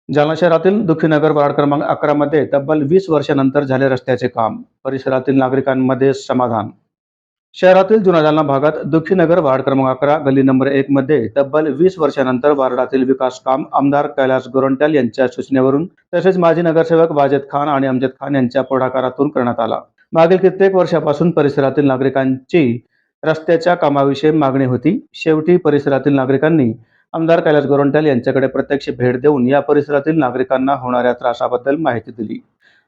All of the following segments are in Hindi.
जालना शहरातील दुखीनगर वार्ड क्रमांक 11 मध्ये तब्बल 20 वर्षानंतर झाले रस्त्याचे काम. परिसरातील नागरिकांमध्ये समाधान. शहरातील जुना जालना भागात दुखीनगर वार्ड क्रमांक 11 गल्ली नंबर 1 मध्ये तब्बल 20 वर्षानंतर वार्डातील विकास काम आमदार कैलास गोरंट्याल यांच्या सूचनेवरून तसेच माजी नगरसेवक वाजेद खान आणि अमजद खान यांच्या पुढाकारातून करण्यात आला. मागील कित्येक वर्षापासून परिसरातील नागरिकांची रस्त्याच्या कामाविषयी मागणी होती. शेवटी परिसरातील नागरिकांनी आमदार कैलास गोरंट्याल यांच्याकडे प्रत्यक्ष भेट देऊन या परिसरातील नागरिकांना होणाऱ्या त्रासाबद्दल माहिती दिली.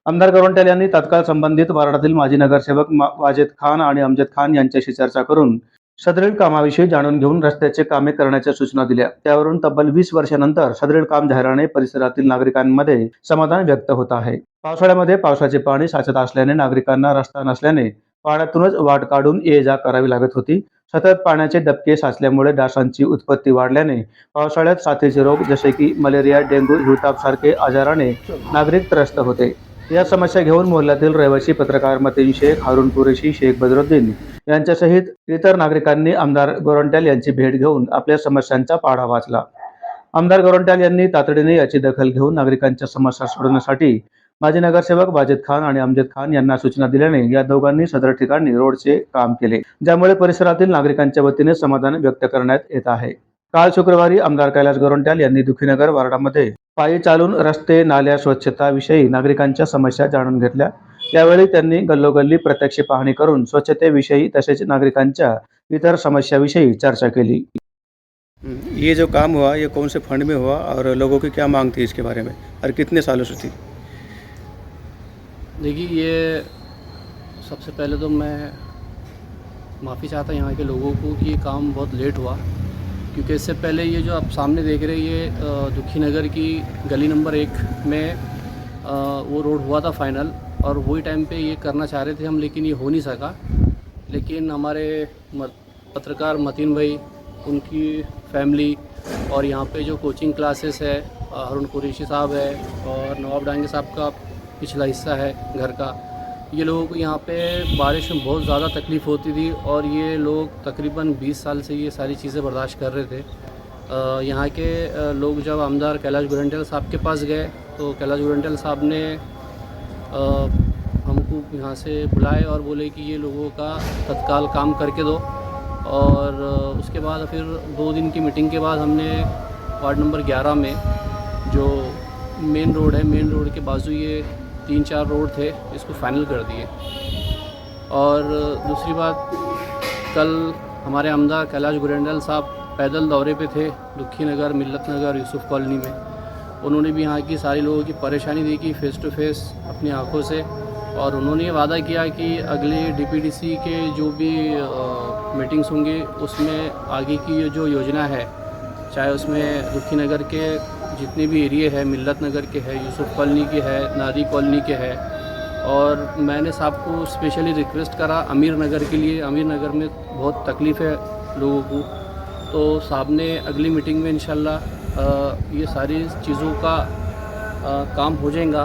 आमदार गोरंट्याल यांनी तात्काळ संबंधित वार्डातील माजी नगरसेवक वाजेद खान आणि अमजद खान यांच्याशी चर्चा करून सदरील कामाविषयी जाणून घेऊन रस्त्याचे कामे करण्याच्या सूचना दिल्या. त्यावरून तब्बल 20 वर्षानंतर सदरील काम झाल्याने परिसरातील नागरिकांमध्ये समाधान व्यक्त होत आहे. पावसाळ्यामध्ये पावसाचे पाणी साचत असल्याने नागरिकांना रस्ता नसल्याने पाण्यातूनच वाट काढून ये जा करावी लागत होती. सतत पाण्याचे डबके साचल्यामुळे डासांची उत्पत्ती वाढल्याने पावसाळ्यात साथीचे रोग जसे की मलेरिया, डेंग्यू, हिवताप सारखे आजाराने नागरिक त्रस्त होते. या समस्या घेऊन मोहल्ल्यातील रहिवासी पत्रकार मतीन शेख, हारून कुरेशी, शेख बदरुद्दीन यांच्यासहित इतर नागरिकांनी आमदार गोरंट्याल यांची भेट घेऊन आपल्या समस्यांचा पाढा वाचला. आमदार गोरंट्याल यांनी तातडीने याची दखल घेऊन नागरिकांच्या समस्या सोडवण्यासाठी माजी नगरसेवक वाजेद खान आणि अमजद खान यांना सूचना दिल्याने या दोघांनी सदर ठिकाणी रोडचे काम केले, ज्यामुळे परिसरातील नागरिकांच्या वतीने समाधान व्यक्त करण्यात येत आहे. काल शुक्रवारी आमदार कैलास गोरंट्याल यांनी दुखीनगर वार्डामध्ये पायी चालून रस्ते, नाल्या, स्वच्छता विषयी नागरिकांच्या समस्या जाणून घेतल्या. यावेळी त्यांनी गल्लोगल्ली प्रत्यक्ष पाहणी करून स्वच्छतेविषयी तसेच नागरिकांच्या इतर समस्याविषयी चर्चा केली. ये जो काम हुआ ये कौन से फंड में हुआ और लोगों की क्या मांग थी इसके बारे में और कितने सालों से थी? देखिए, ये सबसे पहले तो मैं माफ़ी चाहता यहाँ के लोगों को कि ये काम बहुत लेट हुआ, क्योंकि इससे पहले ये जो आप सामने देख रहे हैं ये दुखीनगर की गली नंबर 1 में वो रोड हुआ था फाइनल, और वही टाइम पे ये करना चाह रहे थे हम, लेकिन ये हो नहीं सका। लेकिन हमारे पत्रकार मतीन भाई, उनकी फैमिली और यहाँ पे जो कोचिंग क्लासेस है, हारून कुरैशी साहब है और नवाब डांगे साहब का पिछला हिस्सा है घर का, ये लोगों को यहाँ पे बारिश में बहुत ज़्यादा तकलीफ़ होती थी और ये लोग तकरीबन 20 साल से ये सारी चीज़ें बर्दाश्त कर रहे थे। यहाँ के लोग जब आमदार कैलाश गोरंट्याल साहब के पास गए तो कैलाश गोरंट्याल साहब ने हमको यहाँ से बुलाए और बोले कि ये लोगों का तत्काल काम करके दो। और उसके बाद फिर 2 दिन की मीटिंग के बाद हमने वार्ड नंबर 11 में जो मेन रोड है, मेन रोड के बाजू ये 3-4 रोड थे, इसको फाइनल कर दिए। और दूसरी बात, कल हमारे आमदार कैलाश गोरंट्याल साहब पैदल दौरे पे थे दुखीनगर, मिल्लत नगर, यूसुफ कॉलोनी में। उन्होंने भी यहाँ की सारी लोगों की परेशानी देखी फेस टू फेस अपनी आंखों से, और उन्होंने ये वादा किया कि अगले डीपीडीसी के जो भी मीटिंग्स होंगे उसमें आगे की जो योजना है, चाहे उसमें दुखीनगर के जितने भी एरिए हैं, मिल्लत नगर के है, यूसुफ कॉलोनी के है, नादी कॉलोनी के है, और मैंने साहब को स्पेशली रिक्वेस्ट करा अमीर नगर के लिए। अमीर नगर में बहुत तकलीफ़ है लोगों को, तो साहब ने अगली मीटिंग में इंशाल्लाह ये सारी चीज़ों का काम हो जाएगा,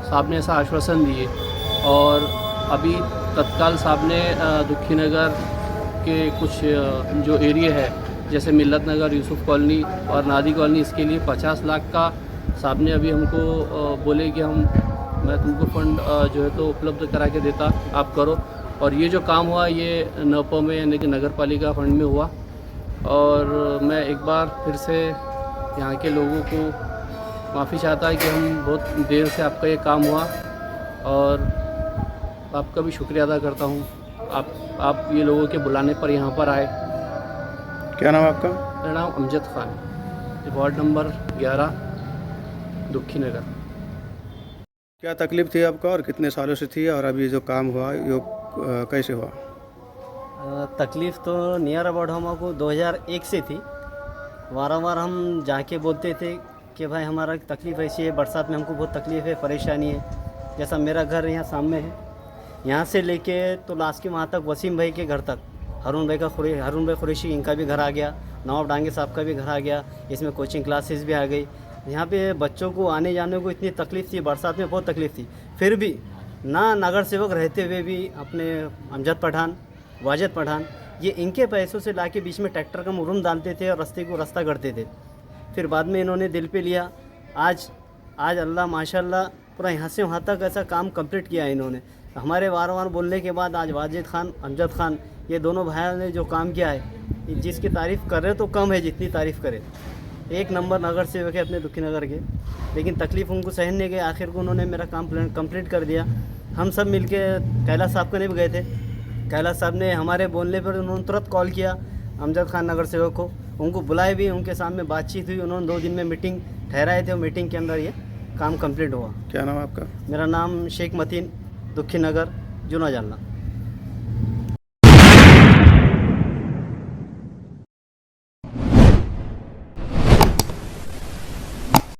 साहब ने ऐसा आश्वासन दिए। और अभी तत्काल साहब ने दुखीनगर के कुछ जो एरिए है जैसे मिल्लत नगर, यूसुफ कॉलोनी और नादी कॉलोनी, इसके लिए 50 लाख का साहब ने अभी हमको बोले कि मैं तुमको फंड जो है तो उपलब्ध करा के देता, आप करो। और ये जो काम हुआ ये नपो में यानी कि नगर पालिका फंड में हुआ। और मैं एक बार फिर से यहाँ के लोगों को माफ़ी चाहता है कि हम बहुत देर से आपका ये काम हुआ, और आपका भी शुक्रिया अदा करता हूँ। आप ये लोगों के बुलाने पर यहाँ पर आए। क्या नाम है आपका? मेरा नाम अमजद खान, वार्ड नंबर 11 दुखीनगर। क्या तकलीफ थी आपका और कितने सालों से थी, और अभी जो काम हुआ ये कैसे हुआ? तकलीफ़ तो नियर अबाउट हमको 2001 से थी। वारंवार हम जाके बोलते थे कि भाई हमारा तकलीफ़ ऐसी है, बरसात में हमको बहुत तकलीफ़ है, परेशानी है। जैसा मेरा घर यहाँ सामने है, यहाँ से लेके तो लास्ट के वहाँ तक वसीम भाई के घर तक, हारून भाई कुरैशी, इनका भी घर आ गया, नवाब डांगे साहब का भी घर आ गया, इसमें कोचिंग क्लासेस भी आ गई। यहाँ पे बच्चों को आने जाने को इतनी तकलीफ़ थी, बरसात में बहुत तकलीफ़ थी, फिर भी ना नगर सेवक रहते हुए भी अपने अमजद पठान, वाजेद पठान, ये इनके पैसों से लाके बीच में ट्रैक्टर का मुरुम डालते थे और रास्ते को रास्ता करते थे। फिर बाद में इन्होंने दिल पे लिया। आज आज अल्लाह माशाल्लाह पूरा यहाँ से वहाँ तक ऐसा काम कंप्लीट किया है इन्होंने। हमारे वार वार बोलने के बाद आज वाजिद खान, अमजद खान, ये दोनों भाइयों ने जो काम किया है, जिसकी तारीफ़ कर रहे तो कम है जितनी तारीफ़ करे। एक नंबर नगर सेवक है अपने दुखी नगर के, लेकिन तकलीफ़ उनको सहन नहीं गई, आखिर को उन्होंने मेरा काम कंप्लीट कर दिया। हम सब मिलके कैलाश साहब के भी गए थे। कैलाश साहब ने हमारे बोलने पर उन्होंने तुरंत कॉल किया अमजद खान नगर सेवक को, उनको बुलाए भी, उनके सामने बातचीत हुई, उन्होंने 2 दिन में मीटिंग ठहराए थे और मीटिंग के अंदर ये काम कंप्लीट हुआ। क्या नाम है आपका? मेरा नाम शेख मतीन, दुखी नगर, जूना जालना।